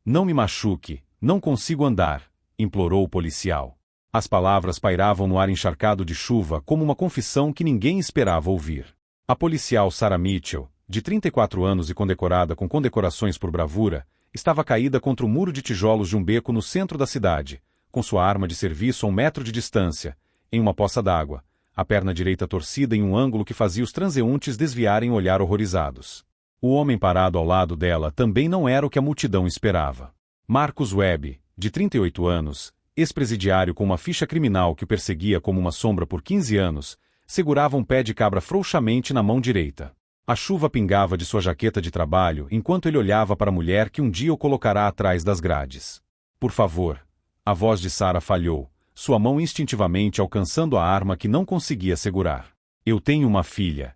Não me machuque, não consigo andar, implorou o policial. As palavras pairavam no ar encharcado de chuva como uma confissão que ninguém esperava ouvir. A policial Sarah Mitchell, de 34 anos e condecorada com condecorações por bravura, estava caída contra o muro de tijolos de um beco no centro da cidade, com sua arma de serviço a 1 metro de distância, em uma poça d'água, a perna direita torcida em um ângulo que fazia os transeuntes desviarem o olhar horrorizados. O homem parado ao lado dela também não era o que a multidão esperava. Marcus Webb, de 38 anos, ex-presidiário com uma ficha criminal que o perseguia como uma sombra por 15 anos, segurava um pé de cabra frouxamente na mão direita. A chuva pingava de sua jaqueta de trabalho enquanto ele olhava para a mulher que um dia o colocará atrás das grades. Por favor. A voz de Sarah falhou, sua mão instintivamente alcançando a arma que não conseguia segurar. Eu tenho uma filha.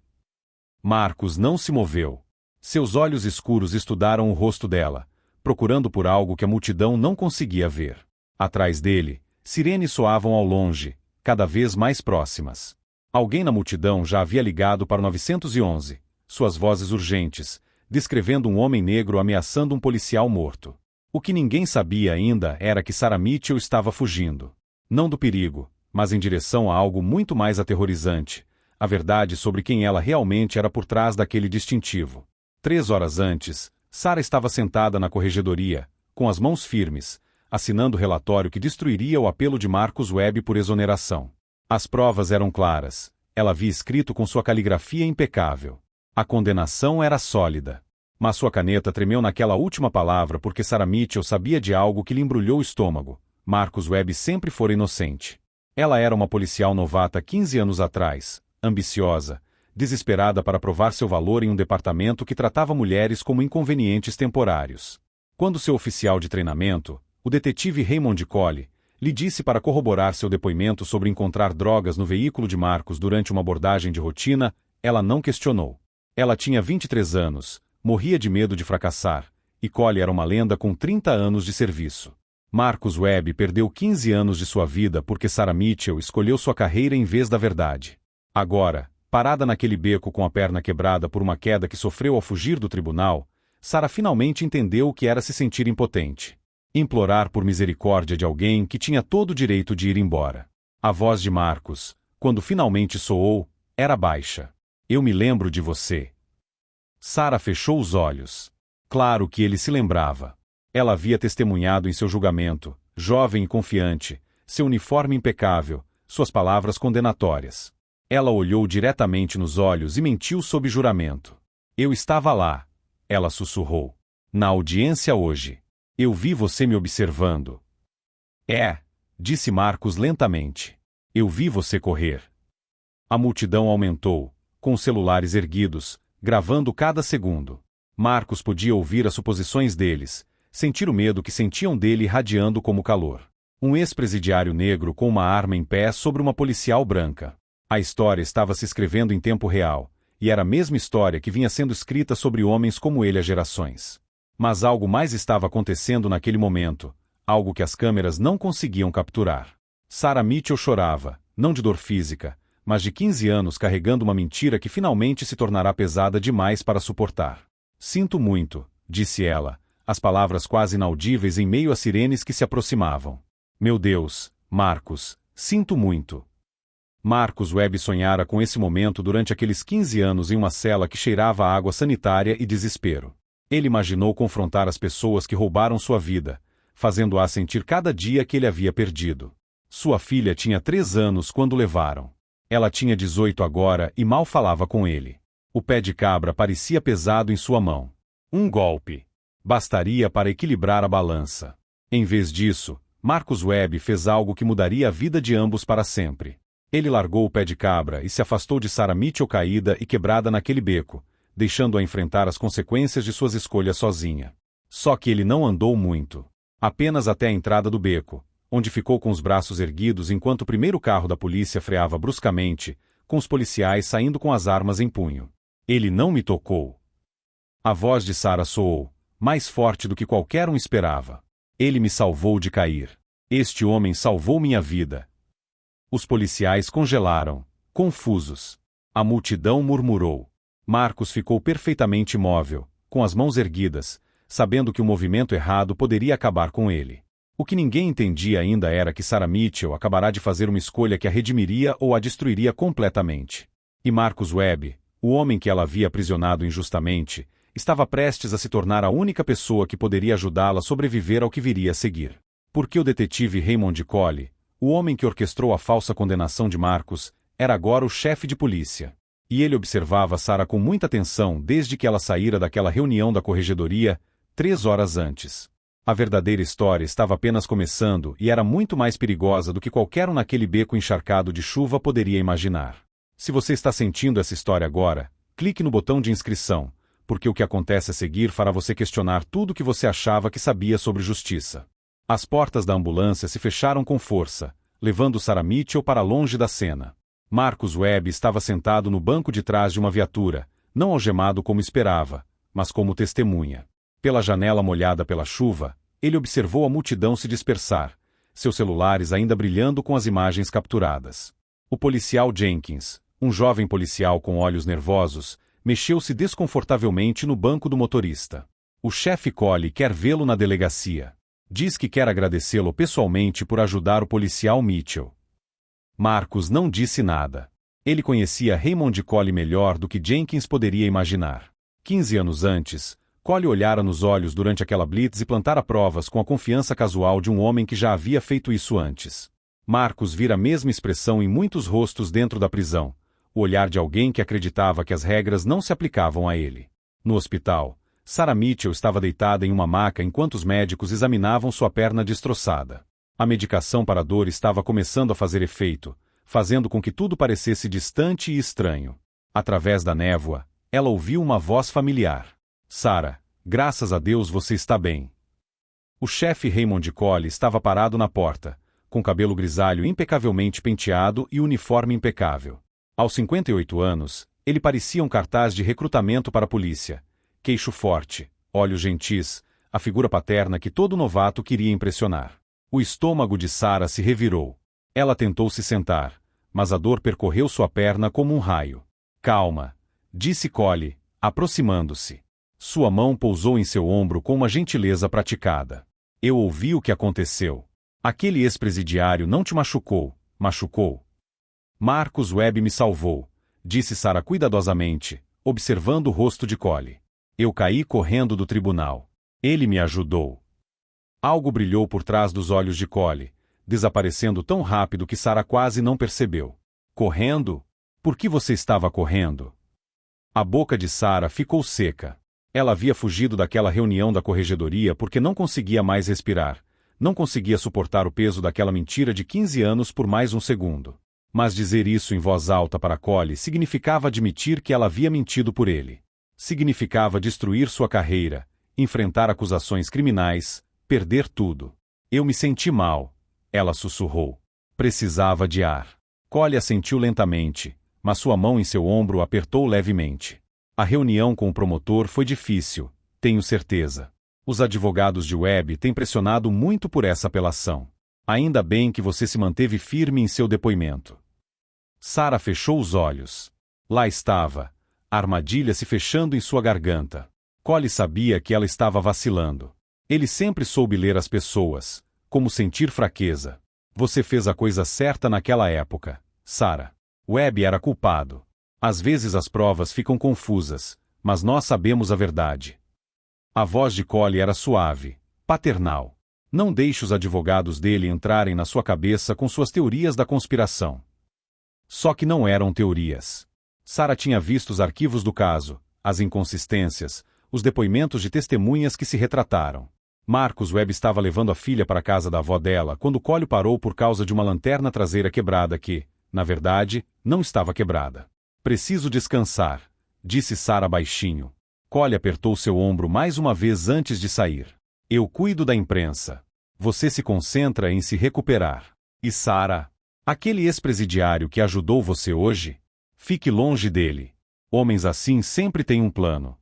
Marcus não se moveu. Seus olhos escuros estudaram o rosto dela, procurando por algo que a multidão não conseguia ver. Atrás dele, sirenes soavam ao longe, cada vez mais próximas. Alguém na multidão já havia ligado para o 911, suas vozes urgentes, descrevendo um homem negro ameaçando um policial morto. O que ninguém sabia ainda era que Sarah Mitchell estava fugindo. Não do perigo, mas em direção a algo muito mais aterrorizante, a verdade sobre quem ela realmente era por trás daquele distintivo. 3 horas antes, Sarah estava sentada na corregedoria, com as mãos firmes, assinando o relatório que destruiria o apelo de Marcus Webb por exoneração. As provas eram claras. Ela havia escrito com sua caligrafia impecável. A condenação era sólida. Mas sua caneta tremeu naquela última palavra porque Sarah Mitchell sabia de algo que lhe embrulhou o estômago. Marcus Webb sempre fora inocente. Ela era uma policial novata 15 anos atrás, ambiciosa, desesperada para provar seu valor em um departamento que tratava mulheres como inconvenientes temporários. Quando seu oficial de treinamento, o detetive Raymond Cole, lhe disse para corroborar seu depoimento sobre encontrar drogas no veículo de Marcus durante uma abordagem de rotina, ela não questionou. Ela tinha 23 anos, morria de medo de fracassar, e Cole era uma lenda com 30 anos de serviço. Marcus Webb perdeu 15 anos de sua vida porque Sarah Mitchell escolheu sua carreira em vez da verdade. Agora, parada naquele beco com a perna quebrada por uma queda que sofreu ao fugir do tribunal, Sarah finalmente entendeu o que era se sentir impotente. Implorar por misericórdia de alguém que tinha todo o direito de ir embora. A voz de Marcus, quando finalmente soou, era baixa. Eu me lembro de você. Sarah fechou os olhos. Claro que ele se lembrava. Ela havia testemunhado em seu julgamento, jovem e confiante, seu uniforme impecável, suas palavras condenatórias. Ela olhou diretamente nos olhos e mentiu sob juramento. Eu estava lá, ela sussurrou. Na audiência hoje. Eu vi você me observando. Disse Marcus lentamente. Eu vi você correr. A multidão aumentou, com os celulares erguidos, gravando cada segundo. Marcus podia ouvir as suposições deles, sentir o medo que sentiam dele irradiando como calor. Um ex-presidiário negro com uma arma em pé sobre uma policial branca. A história estava se escrevendo em tempo real, e era a mesma história que vinha sendo escrita sobre homens como ele há gerações. Mas algo mais estava acontecendo naquele momento, algo que as câmeras não conseguiam capturar. Sarah Mitchell chorava, não de dor física, mas de 15 anos carregando uma mentira que finalmente se tornará pesada demais para suportar. Sinto muito, disse ela, as palavras quase inaudíveis em meio a sirenes que se aproximavam. Meu Deus, Marcus, sinto muito. Marcus Webb sonhara com esse momento durante aqueles 15 anos em uma cela que cheirava a água sanitária e desespero. Ele imaginou confrontar as pessoas que roubaram sua vida, fazendo-a sentir cada dia que ele havia perdido. Sua filha tinha 3 anos quando o levaram. Ela tinha 18 agora e mal falava com ele. O pé de cabra parecia pesado em sua mão. Um golpe. Bastaria para equilibrar a balança. Em vez disso, Marcus Webb fez algo que mudaria a vida de ambos para sempre. Ele largou o pé de cabra e se afastou de Sarah Mitchell caída e quebrada naquele beco, deixando-a enfrentar as consequências de suas escolhas sozinha. Só que ele não andou muito. Apenas até a entrada do beco, onde ficou com os braços erguidos enquanto o primeiro carro da polícia freava bruscamente, com os policiais saindo com as armas em punho. Ele não me tocou. A voz de Sarah soou, mais forte do que qualquer um esperava. Ele me salvou de cair. Este homem salvou minha vida. Os policiais congelaram, confusos. A multidão murmurou. Marcus ficou perfeitamente imóvel, com as mãos erguidas, sabendo que o movimento errado poderia acabar com ele. O que ninguém entendia ainda era que Sarah Mitchell acabará de fazer uma escolha que a redimiria ou a destruiria completamente. E Marcus Webb, o homem que ela havia aprisionado injustamente, estava prestes a se tornar a única pessoa que poderia ajudá-la a sobreviver ao que viria a seguir. Porque o detetive Raymond Cole, o homem que orquestrou a falsa condenação de Marcus, era agora o chefe de polícia. E ele observava Sarah com muita atenção desde que ela saíra daquela reunião da corregedoria, 3 horas antes. A verdadeira história estava apenas começando e era muito mais perigosa do que qualquer um naquele beco encharcado de chuva poderia imaginar. Se você está sentindo essa história agora, clique no botão de inscrição, porque o que acontece a seguir fará você questionar tudo o que você achava que sabia sobre justiça. As portas da ambulância se fecharam com força, levando Sarah Mitchell para longe da cena. Marcus Webb estava sentado no banco de trás de uma viatura, não algemado como esperava, mas como testemunha. Pela janela molhada pela chuva, ele observou a multidão se dispersar, seus celulares ainda brilhando com as imagens capturadas. O policial Jenkins, um jovem policial com olhos nervosos, mexeu-se desconfortavelmente no banco do motorista. O chefe Cole quer vê-lo na delegacia. Diz que quer agradecê-lo pessoalmente por ajudar o policial Mitchell. Marcus não disse nada. Ele conhecia Raymond Cole melhor do que Jenkins poderia imaginar. 15 anos antes, Cole olhara nos olhos durante aquela blitz e plantara provas com a confiança casual de um homem que já havia feito isso antes. Marcus vira a mesma expressão em muitos rostos dentro da prisão, o olhar de alguém que acreditava que as regras não se aplicavam a ele. No hospital, Sarah Mitchell estava deitada em uma maca enquanto os médicos examinavam sua perna destroçada. A medicação para a dor estava começando a fazer efeito, fazendo com que tudo parecesse distante e estranho. Através da névoa, ela ouviu uma voz familiar. Sarah, graças a Deus você está bem. O chefe Raymond Cole estava parado na porta, com cabelo grisalho impecavelmente penteado e uniforme impecável. Aos 58 anos, ele parecia um cartaz de recrutamento para a polícia. Queixo forte, olhos gentis, a figura paterna que todo novato queria impressionar. O estômago de Sarah se revirou. Ela tentou se sentar, mas a dor percorreu sua perna como um raio. Calma, disse Cole, aproximando-se. Sua mão pousou em seu ombro com uma gentileza praticada. Eu ouvi o que aconteceu. Aquele ex-presidiário não te machucou, machucou. Marcus Webb me salvou, disse Sarah cuidadosamente, observando o rosto de Cole. Eu caí correndo do tribunal. Ele me ajudou. Algo brilhou por trás dos olhos de Cole, desaparecendo tão rápido que Sarah quase não percebeu. Correndo? Por que você estava correndo? A boca de Sarah ficou seca. Ela havia fugido daquela reunião da corregedoria porque não conseguia mais respirar, não conseguia suportar o peso daquela mentira de 15 anos por mais um segundo. Mas dizer isso em voz alta para Cole significava admitir que ela havia mentido por ele. Significava destruir sua carreira, enfrentar acusações criminais, perder tudo. Eu me senti mal, ela sussurrou. Precisava de ar. Cole assentiu lentamente, mas sua mão em seu ombro apertou levemente. A reunião com o promotor foi difícil, tenho certeza. Os advogados de Webb têm pressionado muito por essa apelação. Ainda bem que você se manteve firme em seu depoimento. Sarah fechou os olhos. Lá estava, a armadilha se fechando em sua garganta. Cole sabia que ela estava vacilando. Ele sempre soube ler as pessoas, como sentir fraqueza. Você fez a coisa certa naquela época, Sarah. Webb era culpado. Às vezes as provas ficam confusas, mas nós sabemos a verdade. A voz de Cole era suave, paternal. Não deixe os advogados dele entrarem na sua cabeça com suas teorias da conspiração. Só que não eram teorias. Sarah tinha visto os arquivos do caso, as inconsistências, os depoimentos de testemunhas que se retrataram. Marcus Webb estava levando a filha para a casa da avó dela quando Cole parou por causa de uma lanterna traseira quebrada que, na verdade, não estava quebrada. Preciso descansar, disse Sarah baixinho. Cole apertou seu ombro mais uma vez antes de sair. Eu cuido da imprensa. Você se concentra em se recuperar. E Sarah, aquele ex-presidiário que ajudou você hoje? Fique longe dele. Homens assim sempre têm um plano.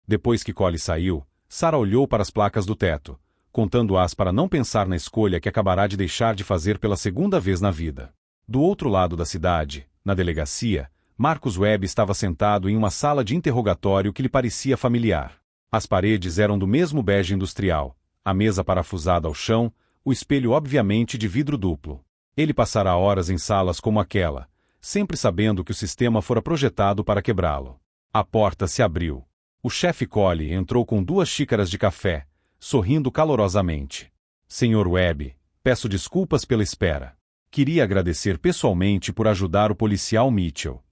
Depois que Cole saiu, Sarah olhou para as placas do teto, contando-as para não pensar na escolha que acabará de deixar de fazer pela segunda vez na vida. Do outro lado da cidade, na delegacia, Marcus Webb estava sentado em uma sala de interrogatório que lhe parecia familiar. As paredes eram do mesmo bege industrial, a mesa parafusada ao chão, o espelho obviamente de vidro duplo. Ele passara horas em salas como aquela, sempre sabendo que o sistema fora projetado para quebrá-lo. A porta se abriu. O chefe Collie entrou com 2 xícaras de café, sorrindo calorosamente. Sr. Webb, peço desculpas pela espera. Queria agradecer pessoalmente por ajudar o policial Mitchell.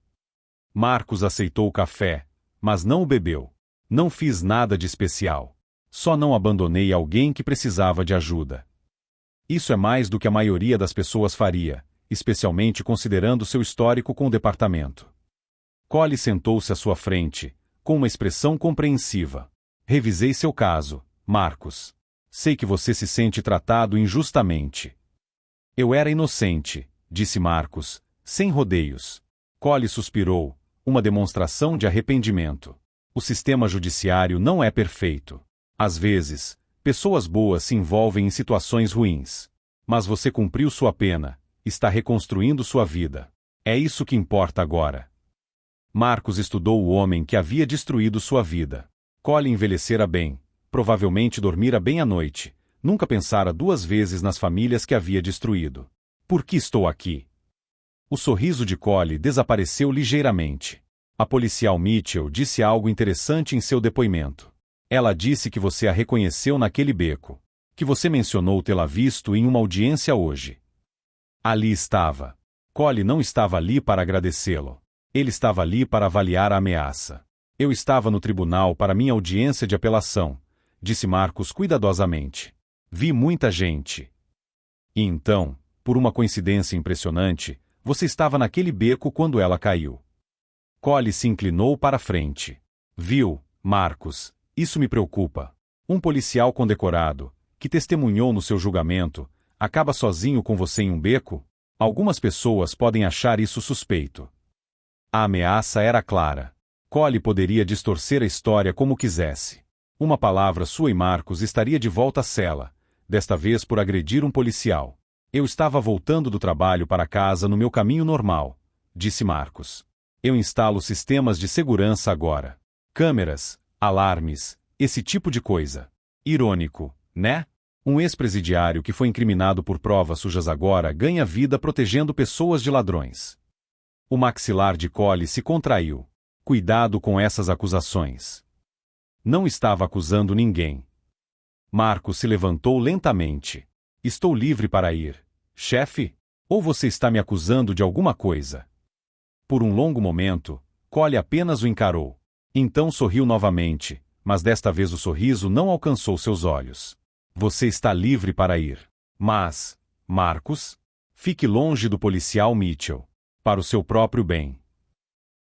Marcus aceitou o café, mas não o bebeu. Não fiz nada de especial. Só não abandonei alguém que precisava de ajuda. Isso é mais do que a maioria das pessoas faria, especialmente considerando seu histórico com o departamento. Collie sentou-se à sua frente, com uma expressão compreensiva. Revisei seu caso, Marcus. Sei que você se sente tratado injustamente. Eu era inocente, disse Marcus, sem rodeios. Collie suspirou, uma demonstração de arrependimento. O sistema judiciário não é perfeito. Às vezes, pessoas boas se envolvem em situações ruins. Mas você cumpriu sua pena, está reconstruindo sua vida. É isso que importa agora. Marcus estudou o homem que havia destruído sua vida. Collie envelhecera bem, provavelmente dormira bem à noite, nunca pensara 2 vezes nas famílias que havia destruído. Por que estou aqui? O sorriso de Collie desapareceu ligeiramente. A policial Mitchell disse algo interessante em seu depoimento. Ela disse que você a reconheceu naquele beco, que você mencionou tê-la visto em uma audiência hoje. Ali estava. Collie não estava ali para agradecê-lo. Ele estava ali para avaliar a ameaça. Eu estava no tribunal para minha audiência de apelação, disse Marcus cuidadosamente. Vi muita gente. E então, por uma coincidência impressionante, você estava naquele beco quando ela caiu. Collie se inclinou para a frente. Viu, Marcus, isso me preocupa. Um policial condecorado, que testemunhou no seu julgamento, acaba sozinho com você em um beco? Algumas pessoas podem achar isso suspeito. A ameaça era clara. Collie poderia distorcer a história como quisesse. Uma palavra sua e Marcus estaria de volta à cela, desta vez por agredir um policial. Eu estava voltando do trabalho para casa no meu caminho normal, disse Marcus. Eu instalo sistemas de segurança agora. Câmeras, alarmes, esse tipo de coisa. Irônico, né? Um ex-presidiário que foi incriminado por provas sujas agora ganha vida protegendo pessoas de ladrões. O maxilar de Collie se contraiu. Cuidado com essas acusações. Não estava acusando ninguém. Marcos se levantou lentamente. Estou livre para ir, chefe? Ou você está me acusando de alguma coisa? Por um longo momento, Collie apenas o encarou. Então sorriu novamente, mas desta vez o sorriso não alcançou seus olhos. Você está livre para ir. Mas, Marcus, fique longe do policial Mitchell. Para o seu próprio bem.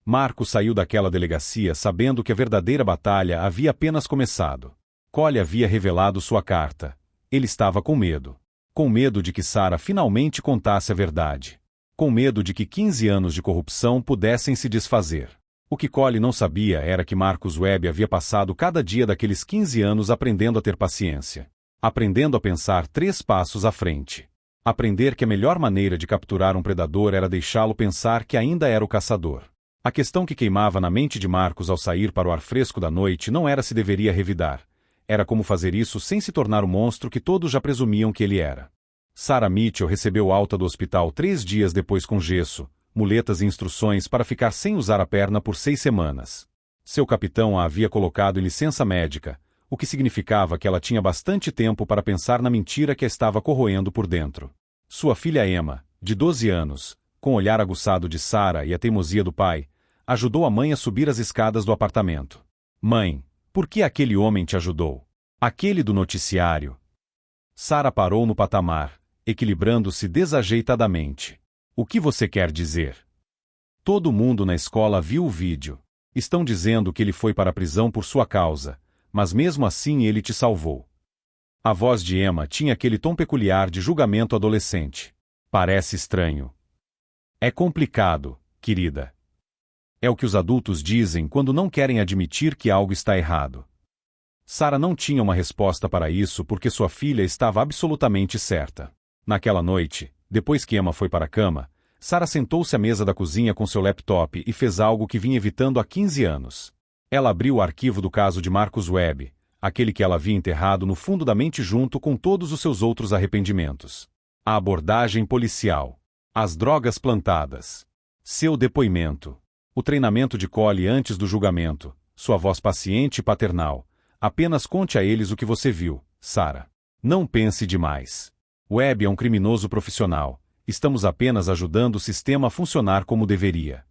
Marcus saiu daquela delegacia sabendo que a verdadeira batalha havia apenas começado. Collie havia revelado sua carta. Ele estava com medo. Com medo de que Sarah finalmente contasse a verdade. Com medo de que 15 anos de corrupção pudessem se desfazer. O que Collie não sabia era que Marcus Webb havia passado cada dia daqueles 15 anos aprendendo a ter paciência. Aprendendo a pensar 3 passos à frente. Aprender que a melhor maneira de capturar um predador era deixá-lo pensar que ainda era o caçador. A questão que queimava na mente de Marcus ao sair para o ar fresco da noite não era se deveria revidar. Era como fazer isso sem se tornar o monstro que todos já presumiam que ele era. Sarah Mitchell recebeu alta do hospital 3 dias depois com gesso, muletas e instruções para ficar sem usar a perna por 6 semanas. Seu capitão a havia colocado em licença médica, o que significava que ela tinha bastante tempo para pensar na mentira que a estava corroendo por dentro. Sua filha Emma, de 12 anos, com o olhar aguçado de Sarah e a teimosia do pai, ajudou a mãe a subir as escadas do apartamento. Mãe, por que aquele homem te ajudou? Aquele do noticiário. Sarah parou no patamar, equilibrando-se desajeitadamente. O que você quer dizer? Todo mundo na escola viu o vídeo. Estão dizendo que ele foi para a prisão por sua causa, mas mesmo assim ele te salvou. A voz de Emma tinha aquele tom peculiar de julgamento adolescente. Parece estranho. É complicado, querida. É o que os adultos dizem quando não querem admitir que algo está errado. Sarah não tinha uma resposta para isso porque sua filha estava absolutamente certa. Naquela noite, depois que Emma foi para a cama, Sarah sentou-se à mesa da cozinha com seu laptop e fez algo que vinha evitando há 15 anos. Ela abriu o arquivo do caso de Marcus Webb, aquele que ela havia enterrado no fundo da mente junto com todos os seus outros arrependimentos. A abordagem policial. As drogas plantadas. Seu depoimento. O treinamento de Cole antes do julgamento. Sua voz paciente e paternal. Apenas conte a eles o que você viu, Sarah. Não pense demais. Webb é um criminoso profissional. Estamos apenas ajudando o sistema a funcionar como deveria.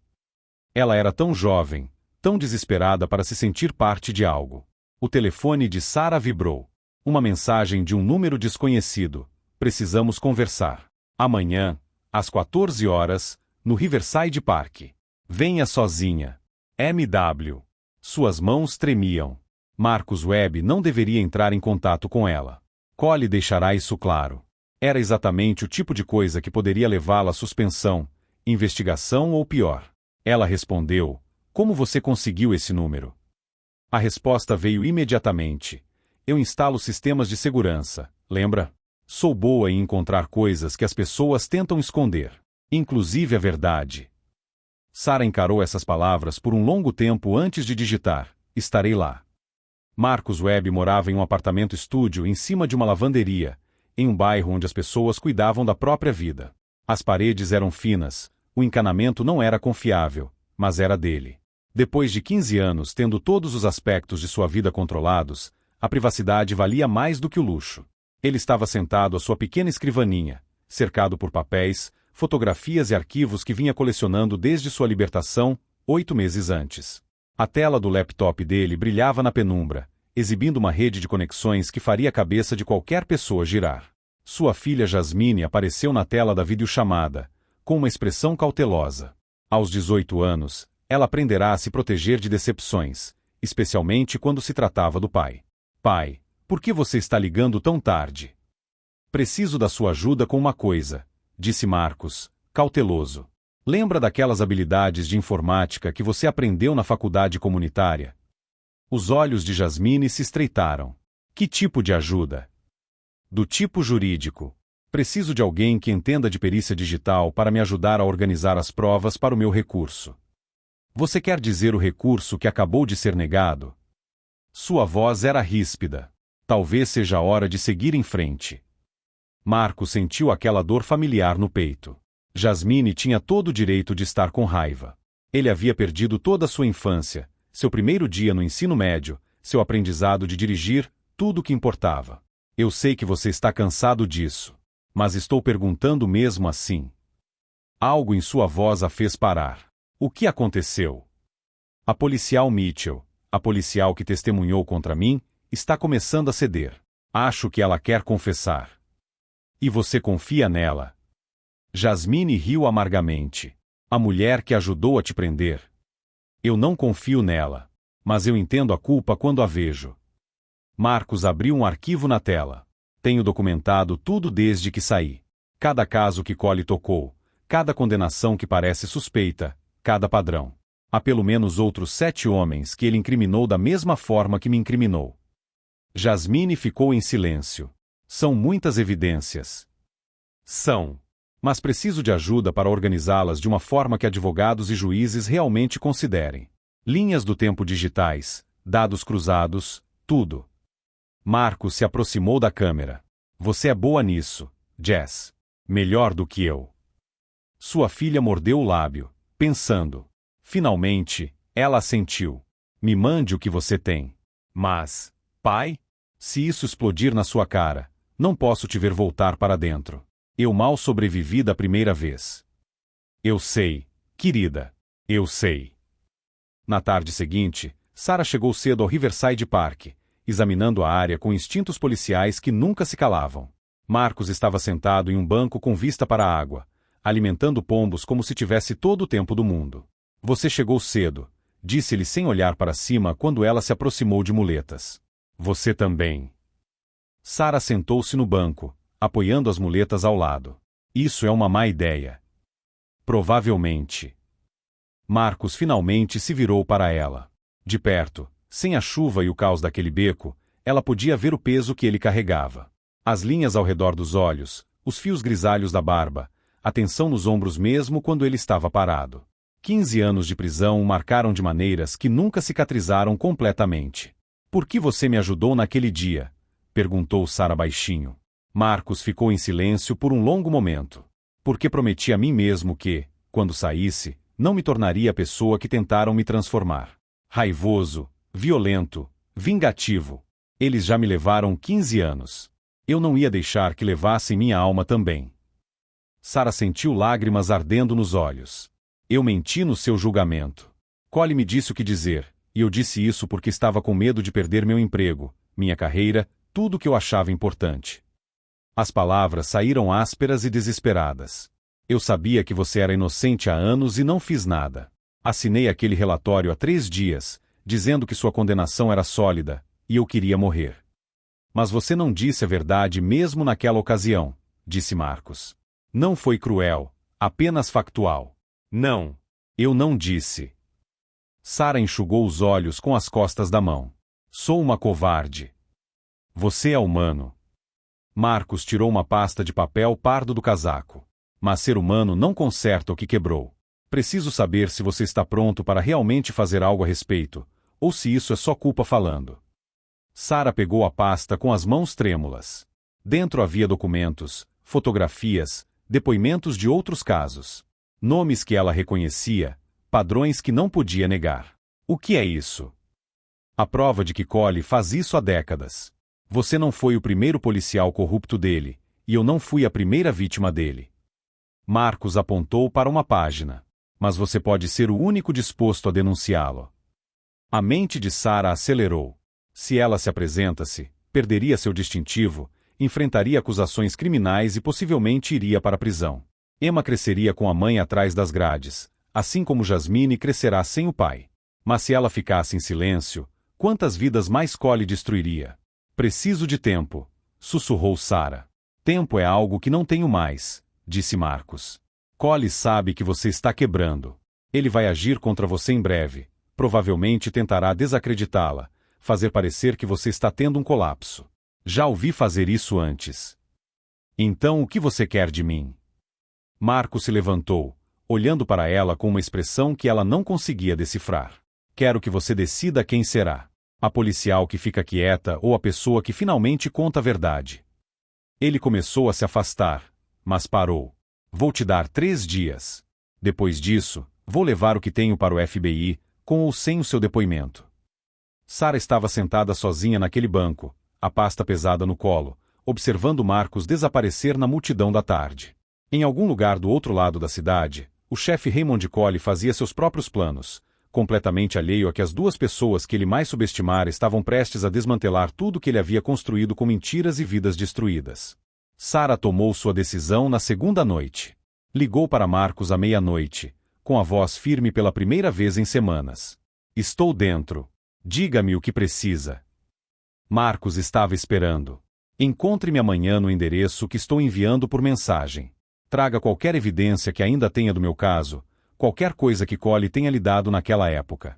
Ela era tão jovem, tão desesperada para se sentir parte de algo. O telefone de Sarah vibrou. Uma mensagem de um número desconhecido. Precisamos conversar. Amanhã, às 14 horas, no Riverside Park. Venha sozinha. MW. Suas mãos tremiam. Marcus Webb não deveria entrar em contato com ela. Cole deixará isso claro. Era exatamente o tipo de coisa que poderia levá-la à suspensão, investigação ou pior. Ela respondeu: como você conseguiu esse número? A resposta veio imediatamente. Eu instalo sistemas de segurança, lembra? Sou boa em encontrar coisas que as pessoas tentam esconder, inclusive a verdade. Sarah encarou essas palavras por um longo tempo antes de digitar: estarei lá. Marcus Webb morava em um apartamento-estúdio em cima de uma lavanderia, em um bairro onde as pessoas cuidavam da própria vida. As paredes eram finas, o encanamento não era confiável, mas era dele. Depois de 15 anos tendo todos os aspectos de sua vida controlados, a privacidade valia mais do que o luxo. Ele estava sentado à sua pequena escrivaninha, cercado por papéis, fotografias e arquivos que vinha colecionando desde sua libertação, 8 meses antes. A tela do laptop dele brilhava na penumbra, exibindo uma rede de conexões que faria a cabeça de qualquer pessoa girar. Sua filha Jasmine apareceu na tela da videochamada, com uma expressão cautelosa. Aos 18 anos, ela aprenderá a se proteger de decepções, especialmente quando se tratava do pai. Pai, por que você está ligando tão tarde? Preciso da sua ajuda com uma coisa, disse Marcus, cauteloso. Lembra daquelas habilidades de informática que você aprendeu na faculdade comunitária? Os olhos de Jasmine se estreitaram. Que tipo de ajuda? Do tipo jurídico. Preciso de alguém que entenda de perícia digital para me ajudar a organizar as provas para o meu recurso. Você quer dizer o recurso que acabou de ser negado? Sua voz era ríspida. Talvez seja a hora de seguir em frente. Marco sentiu aquela dor familiar no peito. Jasmine tinha todo o direito de estar com raiva. Ele havia perdido toda a sua infância, seu primeiro dia no ensino médio, seu aprendizado de dirigir, tudo o que importava. Eu sei que você está cansado disso, mas estou perguntando mesmo assim. Algo em sua voz a fez parar. O que aconteceu? A policial Mitchell, a policial que testemunhou contra mim, está começando a ceder. Acho que ela quer confessar. E você confia nela? Jasmine riu amargamente. A mulher que ajudou a te prender. Eu não confio nela, mas eu entendo a culpa quando a vejo. Marcos abriu um arquivo na tela. Tenho documentado tudo desde que saí. Cada caso que Cole tocou, cada condenação que parece suspeita, cada padrão. Há pelo menos outros 7 homens que ele incriminou da mesma forma que me incriminou. Jasmine ficou em silêncio. São muitas evidências. São. Mas preciso de ajuda para organizá-las de uma forma que advogados e juízes realmente considerem. Linhas do tempo digitais, dados cruzados, tudo. Marcos se aproximou da câmera. Você é boa nisso, Jess. Melhor do que eu. Sua filha mordeu o lábio, pensando. Finalmente, ela assentiu. Me mande o que você tem. Mas, pai, se isso explodir na sua cara, não posso te ver voltar para dentro. Eu mal sobrevivi da primeira vez. Eu sei, querida. Eu sei. Na tarde seguinte, Sarah chegou cedo ao Riverside Park, examinando a área com instintos policiais que nunca se calavam. Marcos estava sentado em um banco com vista para a água, alimentando pombos como se tivesse todo o tempo do mundo. Você chegou cedo, disse-lhe sem olhar para cima quando ela se aproximou de muletas. Você também. Sarah sentou-se no banco, apoiando as muletas ao lado. Isso é uma má ideia. Provavelmente. Marcos finalmente se virou para ela. De perto, sem a chuva e o caos daquele beco, ela podia ver o peso que ele carregava. As linhas ao redor dos olhos, os fios grisalhos da barba, a tensão nos ombros mesmo quando ele estava parado. 15 anos de prisão o marcaram de maneiras que nunca cicatrizaram completamente. Por que você me ajudou naquele dia? Perguntou Sarah baixinho. Marcos ficou em silêncio por um longo momento. Porque prometi a mim mesmo que, quando saísse, não me tornaria a pessoa que tentaram me transformar. Raivoso, violento, vingativo. Eles já me levaram 15 anos. Eu não ia deixar que levassem minha alma também. Sarah sentiu lágrimas ardendo nos olhos. Eu menti no seu julgamento. Collie me disse o que dizer, e eu disse isso porque estava com medo de perder meu emprego, minha carreira, tudo o que eu achava importante. As palavras saíram ásperas e desesperadas. Eu sabia que você era inocente há anos e não fiz nada. Assinei aquele relatório há 3 dias, dizendo que sua condenação era sólida, e eu queria morrer. Mas você não disse a verdade mesmo naquela ocasião, disse Marcos. Não foi cruel, apenas factual. Não. Eu não disse. Sarah enxugou os olhos com as costas da mão. Sou uma covarde. Você é humano. Marcos tirou uma pasta de papel pardo do casaco. Mas ser humano não conserta o que quebrou. Preciso saber se você está pronto para realmente fazer algo a respeito, ou se isso é só culpa falando. Sarah pegou a pasta com as mãos trêmulas. Dentro havia documentos, fotografias, depoimentos de outros casos. Nomes que ela reconhecia, padrões que não podia negar. O que é isso? A prova de que Collie faz isso há décadas. Você não foi o primeiro policial corrupto dele, e eu não fui a primeira vítima dele. Marcos apontou para uma página. Mas você pode ser o único disposto a denunciá-lo. A mente de Sarah acelerou. Se ela se apresenta-se, perderia seu distintivo, enfrentaria acusações criminais e possivelmente iria para a prisão. Emma cresceria com a mãe atrás das grades, assim como Jasmine crescerá sem o pai. Mas se ela ficasse em silêncio, quantas vidas mais Collie destruiria? Preciso de tempo, sussurrou Sarah. Tempo é algo que não tenho mais, disse Marcos. Collie sabe que você está quebrando. Ele vai agir contra você em breve. Provavelmente tentará desacreditá-la, fazer parecer que você está tendo um colapso. Já ouvi fazer isso antes. Então o que você quer de mim? Marcos se levantou, olhando para ela com uma expressão que ela não conseguia decifrar. Quero que você decida quem será. A policial que fica quieta ou a pessoa que finalmente conta a verdade. Ele começou a se afastar, mas parou. Vou te dar 3 dias. Depois disso, vou levar o que tenho para o FBI, com ou sem o seu depoimento. Sarah estava sentada sozinha naquele banco, a pasta pesada no colo, observando Marcos desaparecer na multidão da tarde. Em algum lugar do outro lado da cidade, o chefe Raymond Collie fazia seus próprios planos, completamente alheio a que as 2 pessoas que ele mais subestimara estavam prestes a desmantelar tudo que ele havia construído com mentiras e vidas destruídas. Sarah tomou sua decisão na segunda noite. Ligou para Marcos à meia-noite, com a voz firme pela primeira vez em semanas. Estou dentro. Diga-me o que precisa. Marcos estava esperando. Encontre-me amanhã no endereço que estou enviando por mensagem. Traga qualquer evidência que ainda tenha do meu caso, qualquer coisa que Collie tenha lhe dado naquela época.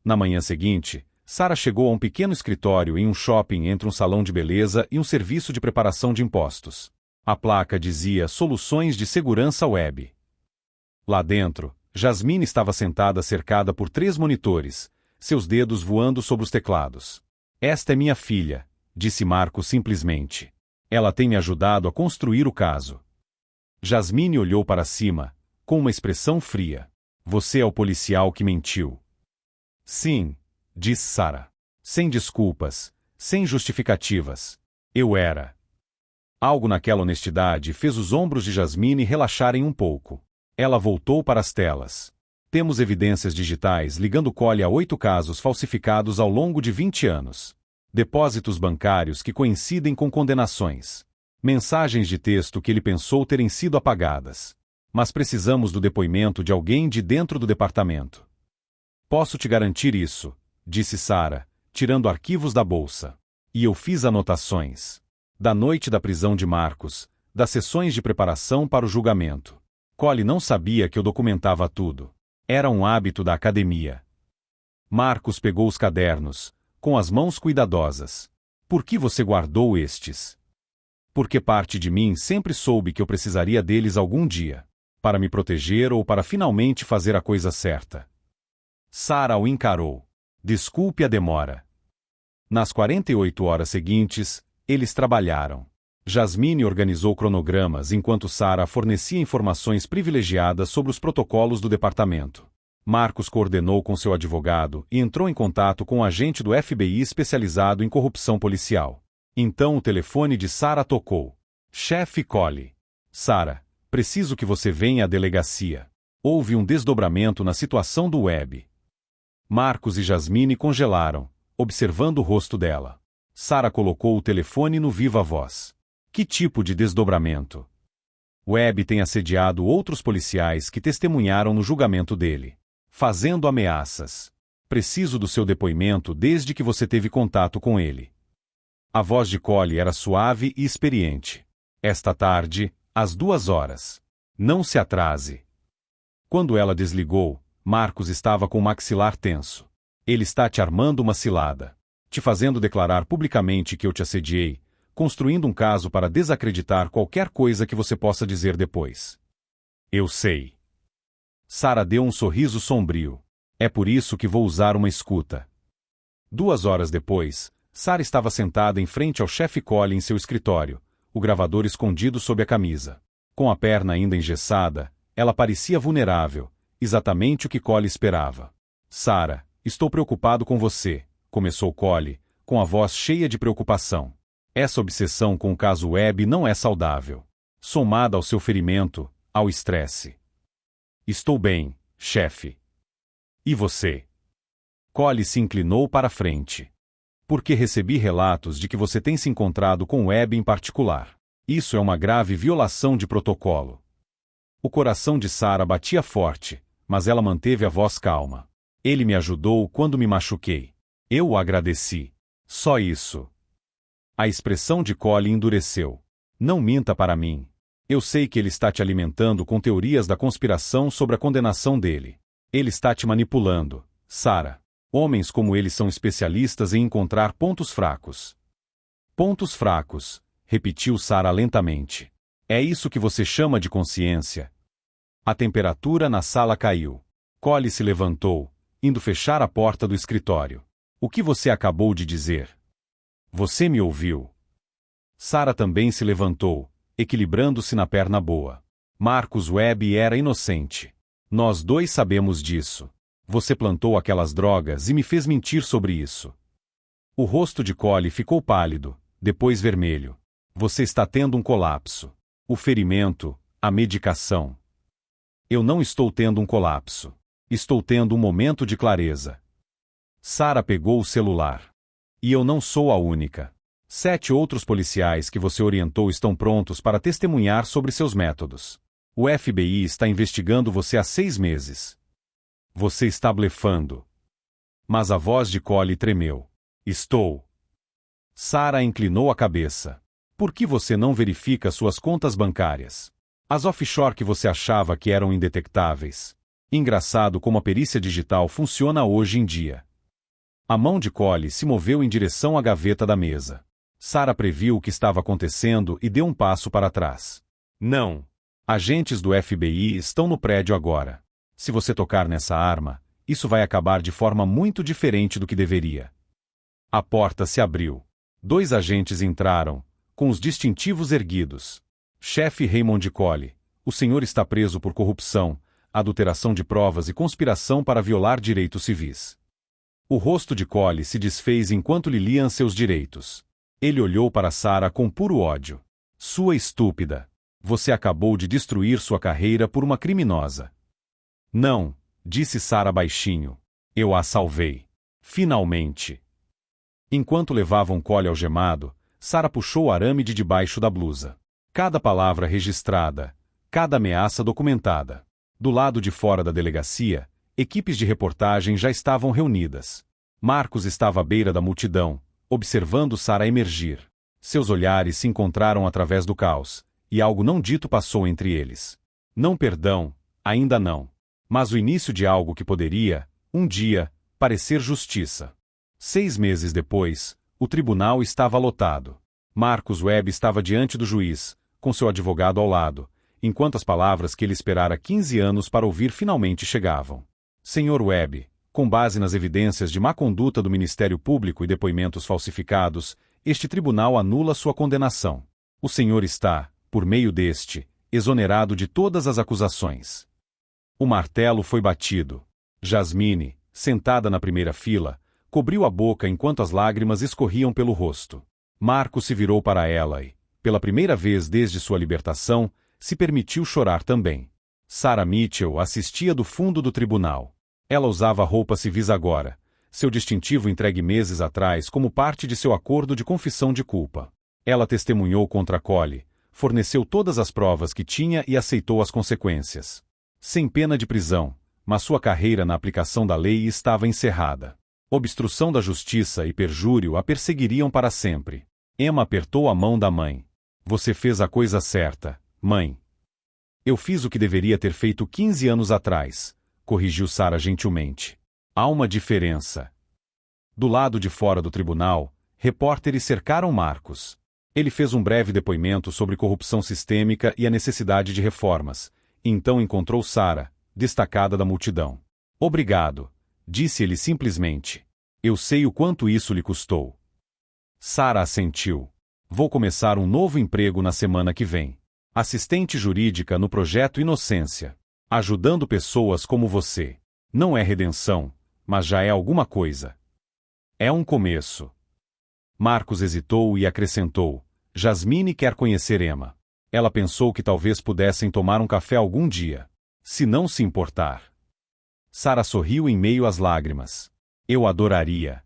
Na manhã seguinte, Sarah chegou a um pequeno escritório em um shopping entre um salão de beleza e um serviço de preparação de impostos. A placa dizia Soluções de Segurança Web. Lá dentro, Jasmine estava sentada cercada por 3 monitores, seus dedos voando sobre os teclados. Esta é minha filha, disse Marcos simplesmente. Ela tem me ajudado a construir o caso. Jasmine olhou para cima, com uma expressão fria. Você é o policial que mentiu. Sim, disse Sarah. Sem desculpas, sem justificativas. Eu era. Algo naquela honestidade fez os ombros de Jasmine relaxarem um pouco. Ela voltou para as telas. Temos evidências digitais ligando Collie a 8 casos falsificados ao longo de 20 anos. Depósitos bancários que coincidem com condenações. Mensagens de texto que ele pensou terem sido apagadas. Mas precisamos do depoimento de alguém de dentro do departamento. Posso te garantir isso, disse Sarah, tirando arquivos da bolsa. E eu fiz anotações. Da noite da prisão de Marcos, das sessões de preparação para o julgamento. Collie não sabia que eu documentava tudo. Era um hábito da academia. Marcos pegou os cadernos, com as mãos cuidadosas. Por que você guardou estes? Porque parte de mim sempre soube que eu precisaria deles algum dia. Para me proteger ou para finalmente fazer a coisa certa? Sarah o encarou. Desculpe a demora. Nas 48 horas seguintes, eles trabalharam. Jasmine organizou cronogramas enquanto Sarah fornecia informações privilegiadas sobre os protocolos do departamento. Marcos coordenou com seu advogado e entrou em contato com um agente do FBI especializado em corrupção policial. Então o telefone de Sarah tocou. Chefe Collie. Sarah, preciso que você venha à delegacia. Houve um desdobramento na situação do Webb. Marcos e Jasmine congelaram, observando o rosto dela. Sarah colocou o telefone no viva voz. Que tipo de desdobramento? Webb tem assediado outros policiais que testemunharam no julgamento dele, fazendo ameaças. Preciso do seu depoimento desde que você teve contato com ele. A voz de Collie era suave e experiente. Esta tarde, às 2h. Não se atrase. Quando ela desligou, Marcos estava com o maxilar tenso. Ele está te armando uma cilada. Te fazendo declarar publicamente que eu te assediei, construindo um caso para desacreditar qualquer coisa que você possa dizer depois. Eu sei. Sarah deu um sorriso sombrio. É por isso que vou usar uma escuta. 2 horas depois, Sarah estava sentada em frente ao chefe Collie em seu escritório, o gravador escondido sob a camisa. Com a perna ainda engessada, ela parecia vulnerável, exatamente o que Collie esperava. Sarah, estou preocupado com você, começou Collie, com a voz cheia de preocupação. Essa obsessão com o caso Webb não é saudável. Somada ao seu ferimento, ao estresse. Estou bem, chefe. E você? Collie se inclinou para a frente. Porque recebi relatos de que você tem se encontrado com Webb em particular. Isso é uma grave violação de protocolo. O coração de Sarah batia forte, mas ela manteve a voz calma. Ele me ajudou quando me machuquei. Eu o agradeci. Só isso. A expressão de Collie endureceu. Não minta para mim. Eu sei que ele está te alimentando com teorias da conspiração sobre a condenação dele. Ele está te manipulando, Sarah. Homens como ele são especialistas em encontrar pontos fracos. Pontos fracos, repetiu Sarah lentamente. É isso que você chama de consciência? A temperatura na sala caiu. Collie se levantou, indo fechar a porta do escritório. O que você acabou de dizer? Você me ouviu. Sarah também se levantou, equilibrando-se na perna boa. Marcus Webb era inocente. Nós dois sabemos disso. Você plantou aquelas drogas e me fez mentir sobre isso. O rosto de Collie ficou pálido, depois vermelho. Você está tendo um colapso. O ferimento, a medicação. Eu não estou tendo um colapso. Estou tendo um momento de clareza. Sarah pegou o celular. E eu não sou a única. 7 outros policiais que você orientou estão prontos para testemunhar sobre seus métodos. O FBI está investigando você há 6 meses. Você está blefando. Mas a voz de Collie tremeu. Estou. Sarah inclinou a cabeça. Por que você não verifica suas contas bancárias? As offshore que você achava que eram indetectáveis. Engraçado como a perícia digital funciona hoje em dia. A mão de Collie se moveu em direção à gaveta da mesa. Sarah previu o que estava acontecendo e deu um passo para trás. Não. Agentes do FBI estão no prédio agora. Se você tocar nessa arma, isso vai acabar de forma muito diferente do que deveria. A porta se abriu. 2 agentes entraram, com os distintivos erguidos. Chefe Raymond Collie, o senhor está preso por corrupção, adulteração de provas e conspiração para violar direitos civis. O rosto de Collie se desfez enquanto lhe liam seus direitos. Ele olhou para Sarah com puro ódio. Sua estúpida. Você acabou de destruir sua carreira por uma criminosa. Não, disse Sarah baixinho. Eu a salvei. Finalmente. Enquanto levavam Collie algemado, Sarah puxou o arame de debaixo da blusa. Cada palavra registrada, cada ameaça documentada. Do lado de fora da delegacia, equipes de reportagem já estavam reunidas. Marcos estava à beira da multidão, observando Sarah emergir. Seus olhares se encontraram através do caos, e algo não dito passou entre eles. Não perdão, ainda não. Mas o início de algo que poderia, um dia, parecer justiça. 6 meses depois, o tribunal estava lotado. Marcus Webb estava diante do juiz, com seu advogado ao lado, enquanto as palavras que ele esperara 15 anos para ouvir finalmente chegavam. Sr. Webb, com base nas evidências de má conduta do Ministério Público e depoimentos falsificados, este tribunal anula sua condenação. O senhor está, por meio deste, exonerado de todas as acusações. O martelo foi batido. Jasmine, sentada na primeira fila, cobriu a boca enquanto as lágrimas escorriam pelo rosto. Marcos se virou para ela e, pela primeira vez desde sua libertação, se permitiu chorar também. Sarah Mitchell assistia do fundo do tribunal. Ela usava roupas civis agora, seu distintivo entregue meses atrás como parte de seu acordo de confissão de culpa. Ela testemunhou contra Cole, forneceu todas as provas que tinha e aceitou as consequências. Sem pena de prisão, mas sua carreira na aplicação da lei estava encerrada. Obstrução da justiça e perjúrio a perseguiriam para sempre. Emma apertou a mão da mãe. Você fez a coisa certa, mãe. Eu fiz o que deveria ter feito 15 anos atrás, corrigiu Sarah gentilmente. Há uma diferença. Do lado de fora do tribunal, repórteres cercaram Marcos. Ele fez um breve depoimento sobre corrupção sistêmica e a necessidade de reformas, e então encontrou Sarah, destacada da multidão. Obrigado, disse ele simplesmente. Eu sei o quanto isso lhe custou. Sarah assentiu. Vou começar um novo emprego na semana que vem. Assistente jurídica no projeto Inocência. Ajudando pessoas como você. Não é redenção, mas já é alguma coisa. É um começo. Marcos hesitou e acrescentou. Jasmine quer conhecer Emma. Ela pensou que talvez pudessem tomar um café algum dia. Se não se importar. Sarah sorriu em meio às lágrimas. Eu adoraria.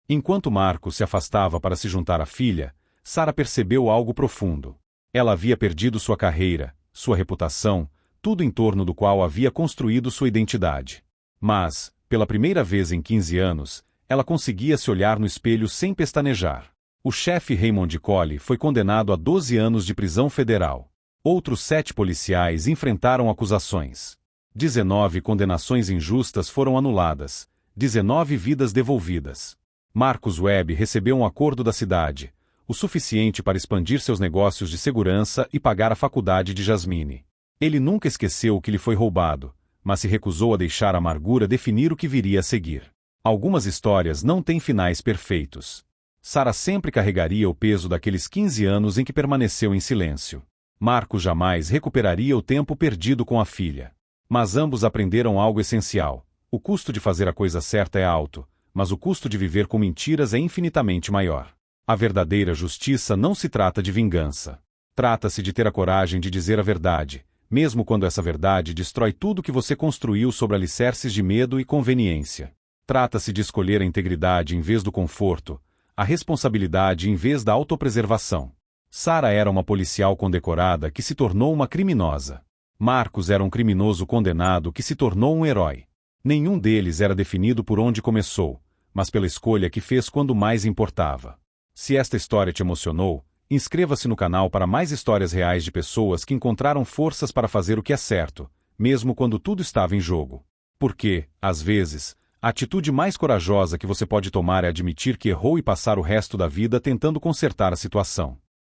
Enquanto Marcos se afastava para se juntar à filha, Sarah percebeu algo profundo. Ela havia perdido sua carreira, sua reputação, tudo em torno do qual havia construído sua identidade. Mas, pela primeira vez em 15 anos, ela conseguia se olhar no espelho sem pestanejar. O chefe Raymond Cole foi condenado a 12 anos de prisão federal. Outros 7 policiais enfrentaram acusações. 19 condenações injustas foram anuladas, 19 vidas devolvidas. Marcus Webb recebeu um acordo da cidade, o suficiente para expandir seus negócios de segurança e pagar a faculdade de Jasmine. Ele nunca esqueceu o que lhe foi roubado, mas se recusou a deixar a amargura definir o que viria a seguir. Algumas histórias não têm finais perfeitos. Sarah sempre carregaria o peso daqueles 15 anos em que permaneceu em silêncio. Marcos jamais recuperaria o tempo perdido com a filha. Mas ambos aprenderam algo essencial. O custo de fazer a coisa certa é alto, mas o custo de viver com mentiras é infinitamente maior. A verdadeira justiça não se trata de vingança. Trata-se de ter a coragem de dizer a verdade, mesmo quando essa verdade destrói tudo que você construiu sobre alicerces de medo e conveniência. Trata-se de escolher a integridade em vez do conforto, a responsabilidade em vez da autopreservação. Sarah era uma policial condecorada que se tornou uma criminosa. Marcos era um criminoso condenado que se tornou um herói. Nenhum deles era definido por onde começou, mas pela escolha que fez quando mais importava. Se esta história te emocionou, inscreva-se no canal para mais histórias reais de pessoas que encontraram forças para fazer o que é certo, mesmo quando tudo estava em jogo. Porque, às vezes, a atitude mais corajosa que você pode tomar é admitir que errou e passar o resto da vida tentando consertar a situação.